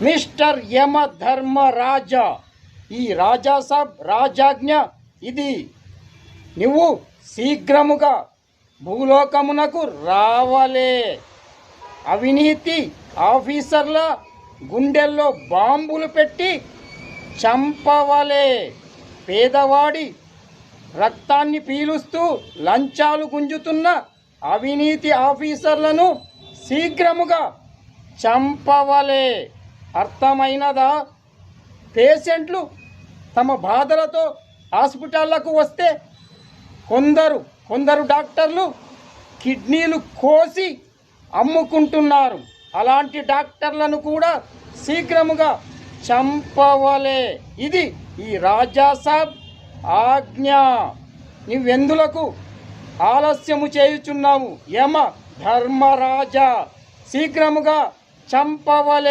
Mister యమ ధర్మరాజా, ఈ రాజాసాబ్ రాజాజ్ఞ ఇది. నువ్వు శీఘ్రముగా భూలోకమునకు రావలే. అవినీతి ఆఫీసర్ల గుండెల్లో బాంబులు పెట్టి చంపవలే. పేదవాడి రక్తాన్ని పీలుస్తూ లంచాలు గుంజుతున్న అవినీతి ఆఫీసర్లను శీఘ్రముగా చంపవలే. అర్థమైనదా? పేషెంట్లు తమ బాధలతో హాస్పిటళ్లకు వస్తే కొందరు డాక్టర్లు కిడ్నీలు కోసి అమ్ముకుంటున్నారు. అలాంటి డాక్టర్లను కూడా శీఘ్రముగా చంపవలే. ఇది ఈ రాజాసాబ్ ఆజ్ఞ. నువ్వెందులకు ఆలస్యము చేయుచున్నావు? యమ ధర్మరాజా, శీఘ్రముగా చంపవలే.